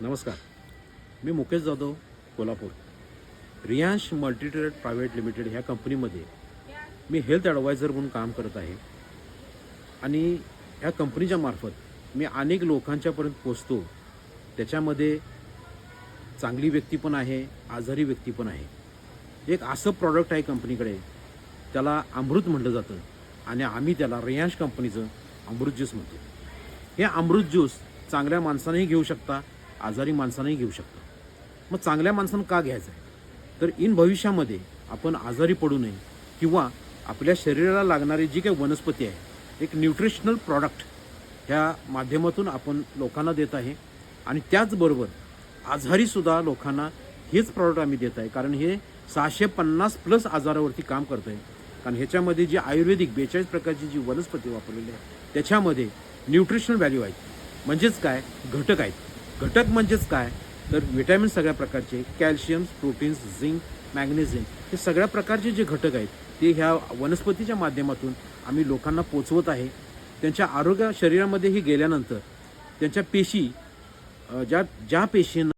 नमस्कार. मी Mukesh Jadhav, Kolhapur. Riyansh multitrade private limited ह्या कंपनीमध्ये मी हेल्थ ॲडवायझर म्हणून काम करत आहे आणि ह्या कंपनीच्या मार्फत मी अनेक लोकांच्यापर्यंत पोचतो. त्याच्यामध्ये चांगली व्यक्ती पण आहे, आजारी व्यक्ती पण आहे. एक असं प्रॉडक्ट आहे कंपनीकडे, त्याला अमृत म्हटलं जातं आणि आम्ही त्याला रियांश कंपनीचं अमृत ज्यूस म्हणतो. हे अमृत ज्यूस चांगल्या माणसानेही घेऊ शकता, आजारी माणसानेही घेऊ शकता. मग चांगल्या माणसानं का घ्यायचं आहे, तर इन भविष्यामध्ये आपण आजारी पडू नये किंवा आपल्या शरीराला लागणारी जी काही वनस्पती आहे, एक न्यूट्रिशनल प्रॉडक्ट ह्या माध्यमातून आपण लोकांना देत आहे आणि त्याचबरोबर आजारीसुद्धा लोकांना हेच प्रॉडक्ट आम्ही देत आहे. कारण हे 650+ आजारावरती काम करतं आहे. कारण ह्याच्यामध्ये जी आयुर्वेदिक 42 प्रकारची जी वनस्पती वापरलेली आहे त्याच्यामध्ये न्यूट्रिशनल व्हॅल्यू आहेत. म्हणजेच काय, घटक आहेत. घटक म्हणजेच काय, तर विटॅमिन सगळ्या प्रकारचे, कॅल्शियम, प्रोटीन्स, झिंक, मॅग्नेशियम हे सगळ्या प्रकारचे जे घटक आहेत ते ह्या वनस्पतीच्या माध्यमातून आम्ही लोकांना पोचवत आहे. त्यांच्या आरोग्य शरीरामध्येही गेल्यानंतर त्यांच्या पेशी ज्या पेशींना